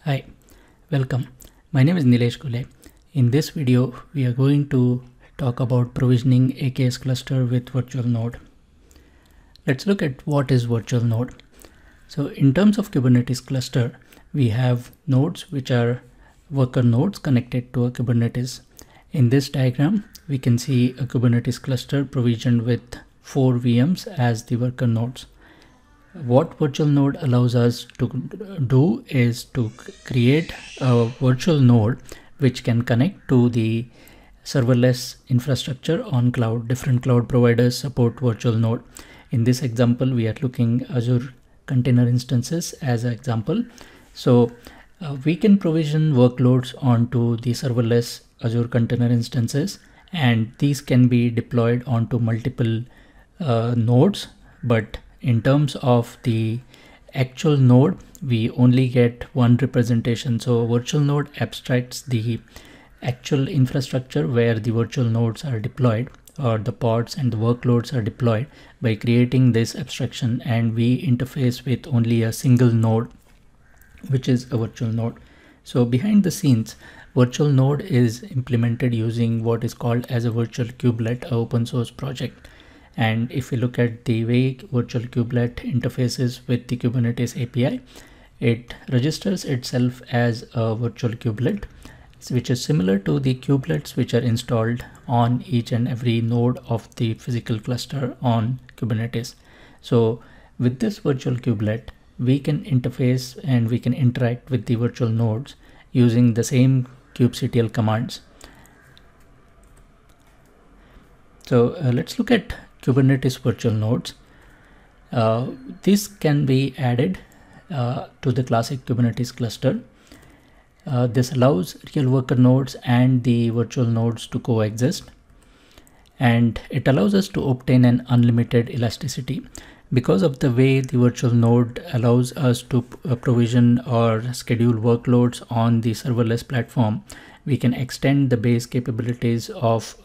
Hi, welcome. My name is Nilesh Gule. In this video, we are going to talk about provisioning AKS cluster with virtual node. Let's look at what is virtual node. So in terms of Kubernetes cluster, we have nodes which are worker nodes connected to a Kubernetes. In this diagram, we can see a Kubernetes cluster provisioned with 4 VMs as the worker nodes. What virtual node allows us to do is to create a virtual node which can connect to the serverless infrastructure on cloud. Different cloud providers support virtual node. In this example, we are looking Azure container instances as an example. So we can provision workloads onto the serverless Azure container instances, and these can be deployed onto multiple nodes, but in terms of the actual node, we only get one representation. So virtual node abstracts the actual infrastructure where the virtual nodes are deployed, or the pods and the workloads are deployed, by creating this abstraction, and we interface with only a single node, which is a virtual node. So behind the scenes, virtual node is implemented using what is called as a virtual kubelet, an open source project. And if we look at the way virtual kubelet interfaces with the Kubernetes API, it registers itself as a virtual kubelet, which is similar to the kubelets which are installed on each and every node of the physical cluster on Kubernetes. So with this virtual kubelet, we can interface and we can interact with the virtual nodes using the same kubectl commands. So let's look at Kubernetes virtual nodes. This can be added to the classic Kubernetes cluster. This allows real worker nodes and the virtual nodes to coexist, and it allows us to obtain an unlimited elasticity. Because of the way the virtual node allows us to provision or schedule workloads on the serverless platform, we can extend the base capabilities of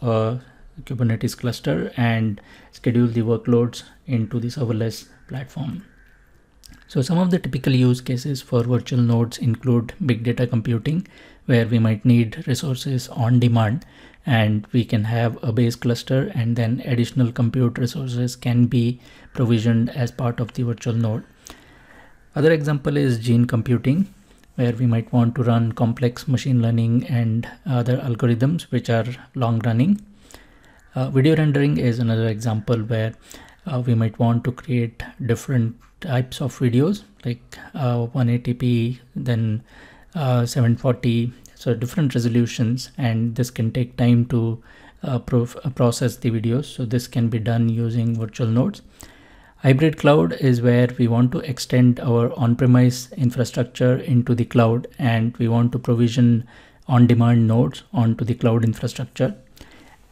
Kubernetes cluster and schedule the workloads into the serverless platform. So some of the typical use cases for virtual nodes include big data computing, where we might need resources on demand, and we can have a base cluster and then additional compute resources can be provisioned as part of the virtual node. Other example is gene computing, where we might want to run complex machine learning and other algorithms which are long running. Video rendering is another example where we might want to create different types of videos, like 180p, then 740, so different resolutions, and this can take time to process the videos. So this can be done using virtual nodes. Hybrid cloud is where we want to extend our on-premise infrastructure into the cloud, and we want to provision on-demand nodes onto the cloud infrastructure.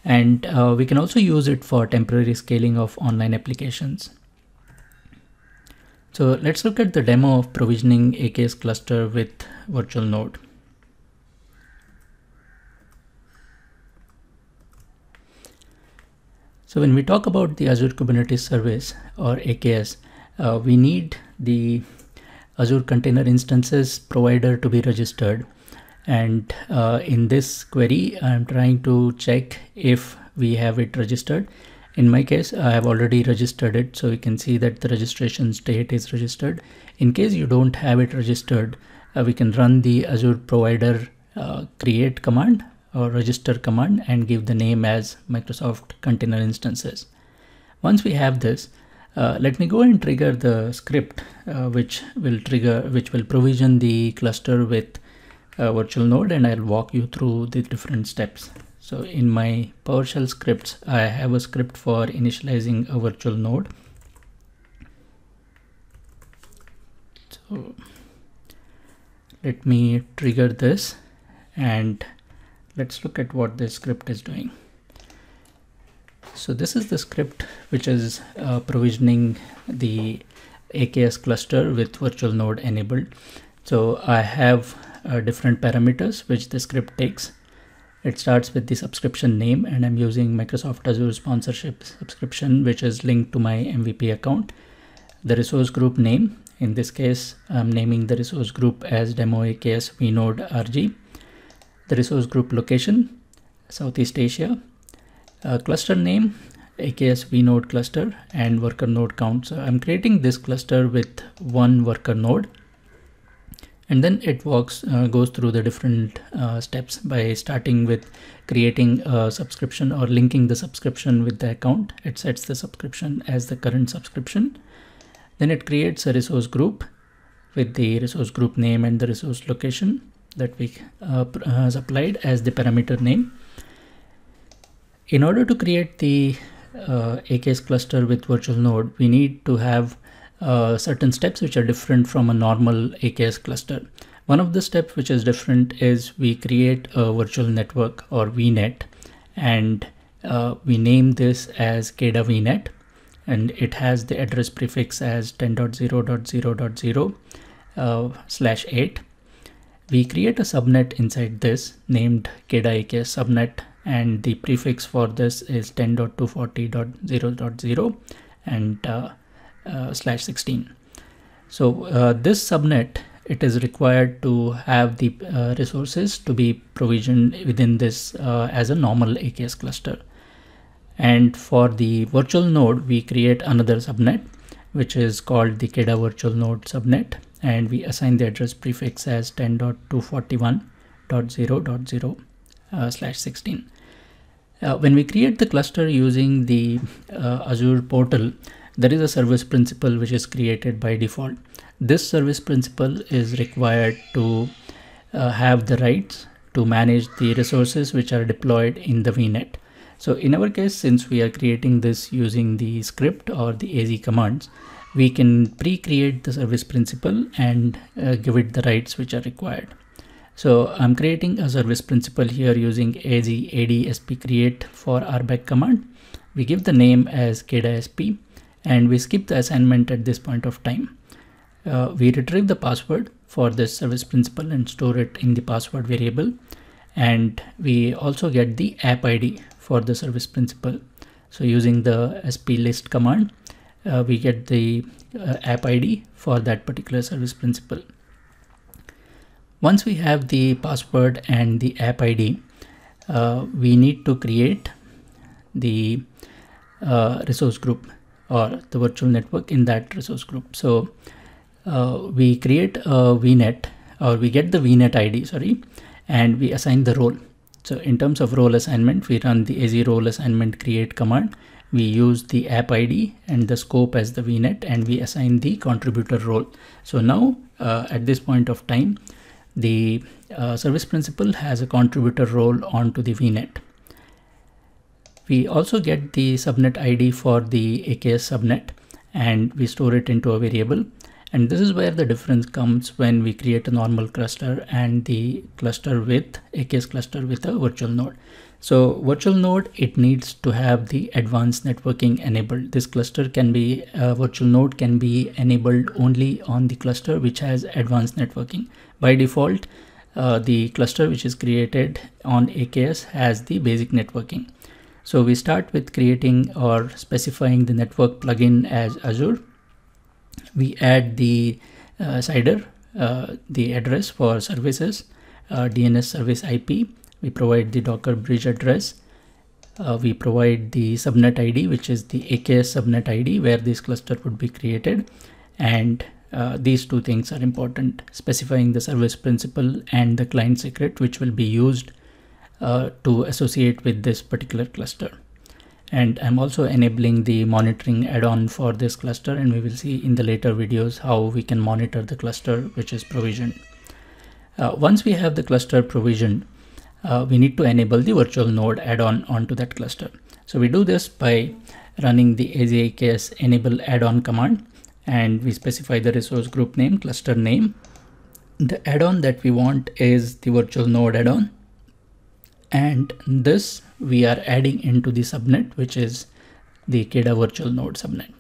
And we can also use it for temporary scaling of online applications. So let's look at the demo of provisioning AKS cluster with virtual node. So when we talk about the Azure Kubernetes Service, or AKS, we need the Azure Container Instances provider to be registered. And in this query, I'm trying to check if we have it registered. In my case, I have already registered it, so you can see that the registration state is registered. In case you don't have it registered, we can run the Azure provider create command or register command and give the name as Microsoft Container Instances. Once we have this, let me go and trigger the script which will provision the cluster with virtual node, and I'll walk you through the different steps. So in my PowerShell scripts, I have a script for initializing a virtual node. So let me trigger this, and let's look at what this script is doing. So this is the script which is provisioning the AKS cluster with virtual node enabled. So I have different parameters which the script takes. It starts with the subscription name, and I'm using Microsoft Azure sponsorship subscription, which is linked to my MVP account. The resource group name In this case, I'm naming the resource group as demo AKS vnode RG. The resource group location, Southeast Asia. Cluster name, AKS vnode cluster, and worker node count. So I'm creating this cluster with one worker node, and then it goes through the different steps by starting with creating a subscription or linking the subscription with the account. It sets the subscription as the current subscription. Then it creates a resource group with the resource group name and the resource location that we supplied as the parameter name. In order to create the AKS cluster with virtual node, we need to have certain steps which are different from a normal AKS cluster. One of the steps which is different is we create a virtual network or VNet, and we name this as KEDA VNet, and it has the address prefix as 10.0.0.0/8. We create a subnet inside this named KEDA AKS subnet, and the prefix for this is 10.240.0.0 and /16. So this subnet, it is required to have the resources to be provisioned within this as a normal AKS cluster. And for the virtual node, we create another subnet which is called the KEDA virtual node subnet, and we assign the address prefix as 10.241.0.0/16. When we create the cluster using the Azure portal, there is a service principal which is created by default. This service principal is required to have the rights to manage the resources which are deployed in the VNet. So in our case, since we are creating this using the script or the AZ commands, we can pre-create the service principal and give it the rights which are required. So I'm creating a service principal here using AZ AD-SP create for RBAC command. We give the name as KEDA SP, and we skip the assignment at this point of time. We retrieve the password for this service principal and store it in the password variable, and we also get the app ID for the service principal. So using the SP list command, we get the app ID for that particular service principal. Once we have the password and the app ID, we need to create the resource group or the virtual network in that resource group. So we create a VNet, or we get the VNet ID, and we assign the role. So in terms of role assignment, we run the AZ role assignment create command. We use the app ID and the scope as the VNet, and we assign the contributor role. So now at this point of time, the service principal has a contributor role onto the VNet. We also get the subnet ID for the AKS subnet, and we store it into a variable. And this is where the difference comes when we create a normal cluster and the cluster with AKS cluster with a virtual node. So virtual node, it needs to have the advanced networking enabled. This cluster can be, virtual node can be enabled only on the cluster which has advanced networking. By default, the cluster which is created on AKS has the basic networking. So we start with creating or specifying the network plugin as Azure. We add the CIDR, the address for services, DNS service IP. We provide the Docker bridge address. We provide the subnet ID, which is the AKS subnet ID where this cluster would be created. And these two things are important, specifying the service principal and the client secret, which will be used to associate with this particular cluster. And I'm also enabling the monitoring add-on for this cluster, and we will see in the later videos how we can monitor the cluster which is provisioned. Once we have the cluster provisioned, we need to enable the virtual node add-on onto that cluster. So we do this by running the AZ-AKS enable add-on command, and we specify the resource group name, cluster name. The add-on that we want is the virtual node add-on, and this we are adding into the subnet, which is the KEDA virtual node subnet.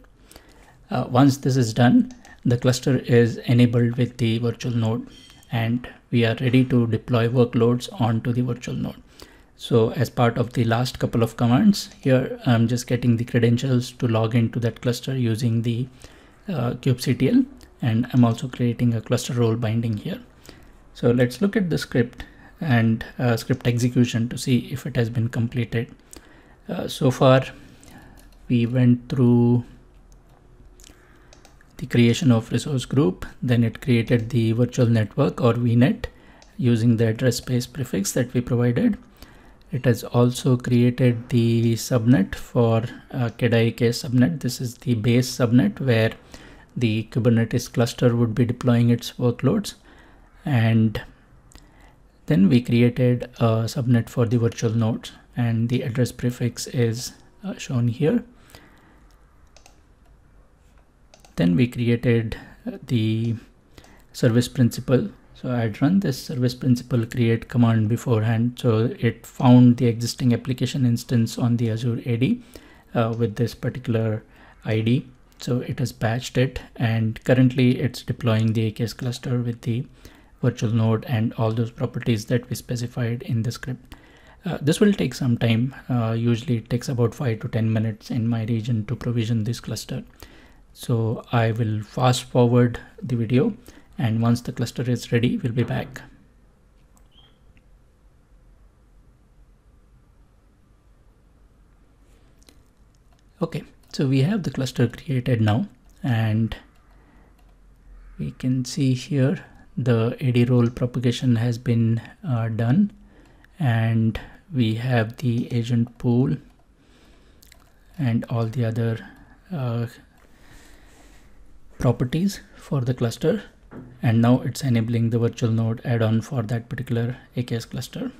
Once this is done, the cluster is enabled with the virtual node, and we are ready to deploy workloads onto the virtual node. So as part of the last couple of commands here, I'm just getting the credentials to log into that cluster using the kubectl, and I'm also creating a cluster role binding here. So let's look at the script and script execution to see if it has been completed. So far we went through the creation of resource group, then it created the virtual network or VNet using the address space prefix that we provided. It has also created the subnet for KEDA AKS subnet. This is the base subnet where the Kubernetes cluster would be deploying its workloads. And then we created a subnet for the virtual nodes, and the address prefix is shown here. Then we created the service principal. So I had run this service principal create command beforehand. So it found the existing application instance on the Azure AD with this particular ID. So it has patched it, and currently it's deploying the AKS cluster with the virtual node and all those properties that we specified in the script. This will take some time. Usually it takes about 5 to 10 minutes in my region to provision this cluster. So I will fast forward the video, and once the cluster is ready, we'll be back. Okay, so we have the cluster created now, and we can see here the AD role propagation has been done, and we have the agent pool and all the other properties for the cluster, and now it's enabling the virtual node add-on for that particular AKS cluster.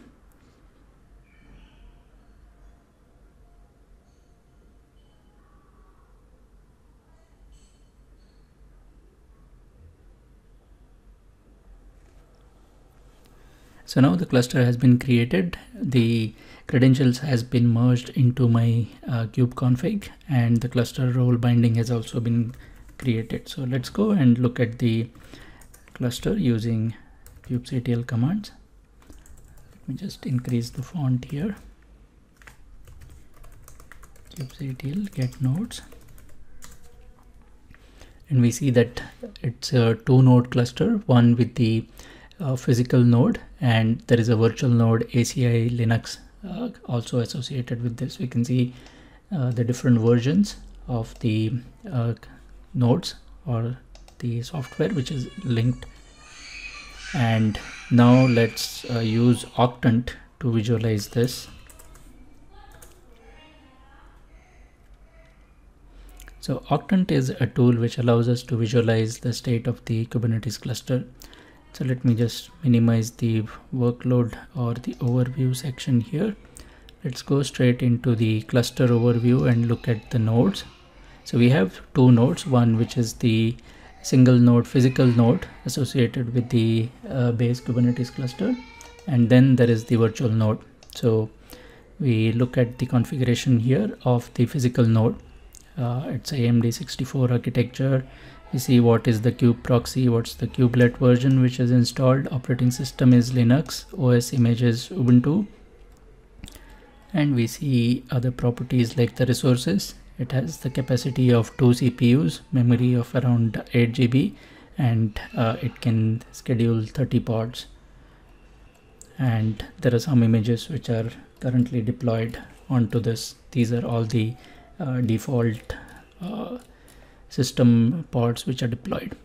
So now the cluster has been created, the credentials has been merged into my kubeconfig, and the cluster role binding has also been created. So let's go and look at the cluster using kubectl commands. Let me just increase the font here. Kubectl get nodes, and we see that it's a 2-node cluster, one with the physical node, and there is a virtual node ACI Linux also associated with this. We can see the different versions of the nodes or the software which is linked. And now let's use Octant to visualize this. So Octant is a tool which allows us to visualize the state of the Kubernetes cluster. So let me just minimize the workload or the overview section here. Let's go straight into the cluster overview and look at the nodes. So we have 2 nodes, one which is the single node physical node associated with the base Kubernetes cluster, and then there is the virtual node. So we look at the configuration here of the physical node. It's AMD 64 architecture. We see what is the kube proxy, what's the kubelet version which is installed, operating system is Linux, OS image is Ubuntu, and we see other properties like the resources. It has the capacity of 2 CPUs, memory of around 8 GB, and it can schedule 30 pods. And there are some images which are currently deployed onto this. These are all the default system pods which are deployed.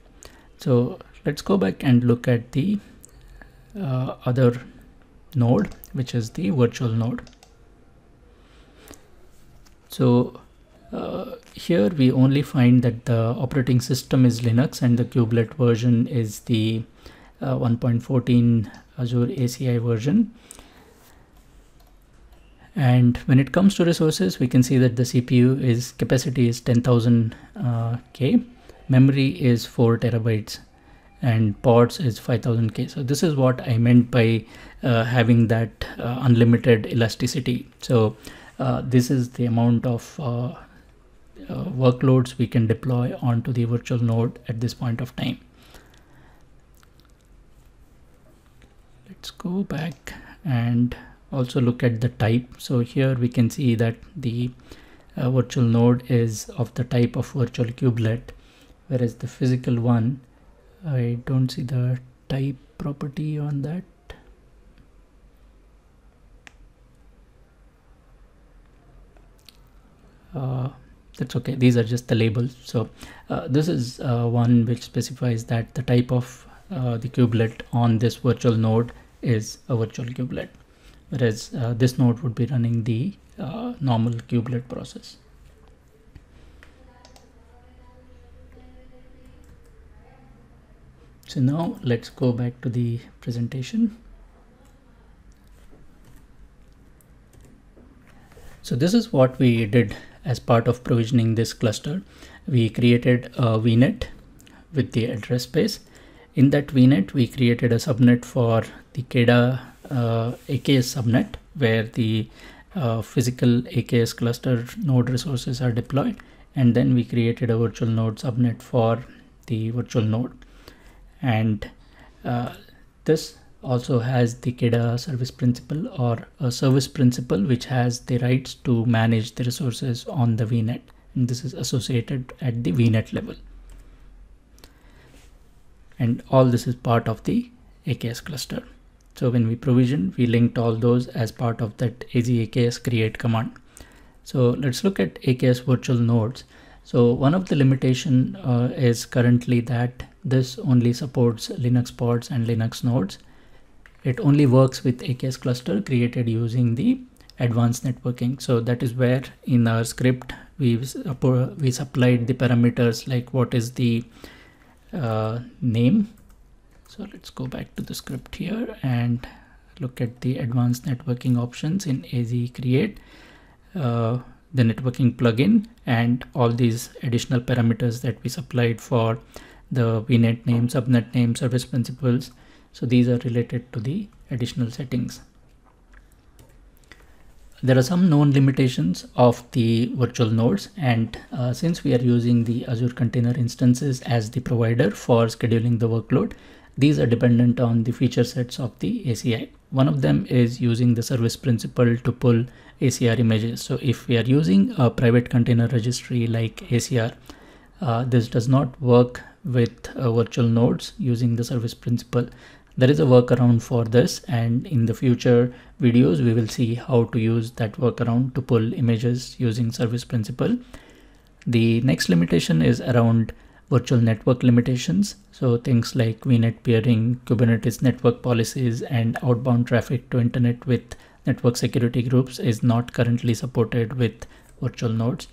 So let's go back and look at the other node, which is the virtual node. So here we only find that the operating system is Linux and the kubelet version is the 1.14 Azure ACI version. And when it comes to resources, we can see that the CPU is capacity is 10,000 K, memory is 4 terabytes, and pods is 5,000 K. So this is what I meant by having that unlimited elasticity. So this is the amount of workloads we can deploy onto the virtual node at this point of time. Let's go back and also look at the type. So here we can see that the virtual node is of the type of virtual kubelet, whereas the physical one, I don't see the type property on that. That's okay, these are just the labels. So this is one which specifies that the type of the kubelet on this virtual node is a virtual kubelet, whereas this node would be running the normal kubelet process. So now let's go back to the presentation. So this is what we did as part of provisioning this cluster. We created a VNet with the address space. In that VNet, we created a subnet for the KEDA AKS subnet, where the physical AKS cluster node resources are deployed. And then we created a virtual node subnet for the virtual node. And this also has the KEDA service principal, or a service principal which has the rights to manage the resources on the VNet, and this is associated at the VNet level. And all this is part of the AKS cluster. So when we provision, we linked all those as part of that AKS create command. So let's look at AKS virtual nodes. So one of the limitation is currently that this only supports Linux pods and Linux nodes. It only works with AKS cluster created using the advanced networking. So that is where in our script we supplied the parameters like what is the name. So let's go back to the script here and look at the advanced networking options in AZ create, the networking plugin, and all these additional parameters that we supplied for the VNet name, subnet name, service principals. So these are related to the additional settings. There are some known limitations of the virtual nodes, and since we are using the Azure Container Instances as the provider for scheduling the workload, these are dependent on the feature sets of the ACI. One of them is using the service principal to pull ACR images. So if we are using a private container registry like ACR, this does not work with virtual nodes using the service principal. There is a workaround for this, and in the future videos we will see how to use that workaround to pull images using service principal. The next limitation is around virtual network limitations. So things like VNet peering, Kubernetes network policies, and outbound traffic to internet with network security groups is not currently supported with virtual nodes.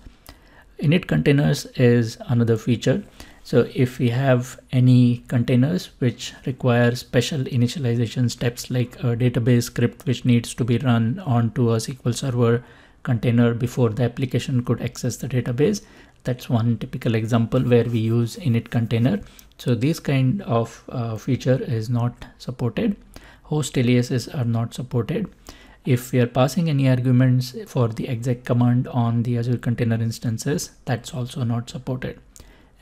Init containers is another feature. So if we have any containers which require special initialization steps, like a database script which needs to be run onto a SQL Server container before the application could access the database, that's one typical example where we use init container. So this kind of feature is not supported. Host aliases are not supported. If we are passing any arguments for the exec command on the Azure Container Instances, that's also not supported.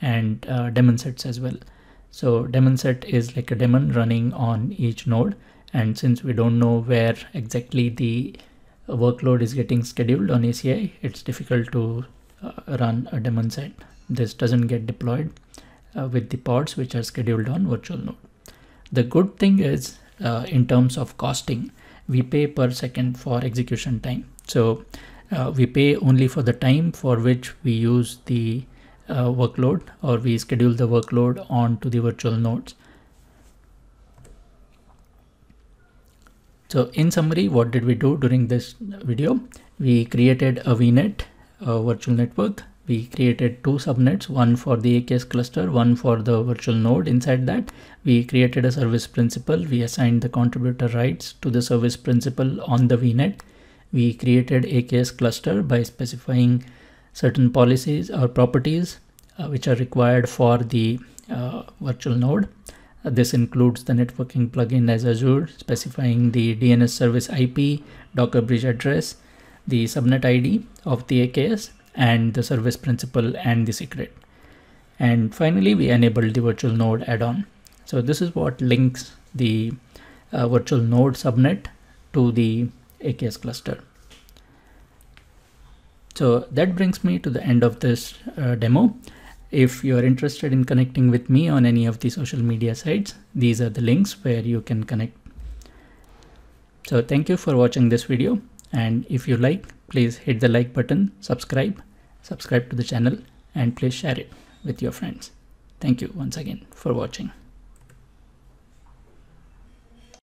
And daemon sets as well. So daemon set is like a daemon running on each node, and since we don't know where exactly the workload is getting scheduled on ACI, it's difficult to run a daemon set. This doesn't get deployed with the pods which are scheduled on virtual node. The good thing is in terms of costing, we pay per second for execution time. So we pay only for the time for which we use the workload, or we schedule the workload onto the virtual nodes. So in summary, what did we do during this video? We created a VNet, a virtual network. We created two subnets, one for the AKS cluster, one for the virtual node. Inside that, we created a service principal. We assigned the contributor rights to the service principal on the VNet. We created AKS cluster by specifying certain policies or properties which are required for the virtual node. This includes the networking plugin as Azure, specifying the DNS service IP, Docker bridge address, the subnet ID of the AKS, and the service principal and the secret. And finally, we enabled the virtual node add-on. So this is what links the virtual node subnet to the AKS cluster. So that brings me to the end of this demo. If you are interested in connecting with me on any of the social media sites, these are the links where you can connect. So thank you for watching this video, and if you like, please hit the like button, subscribe to the channel, and please share it with your friends. Thank you once again for watching.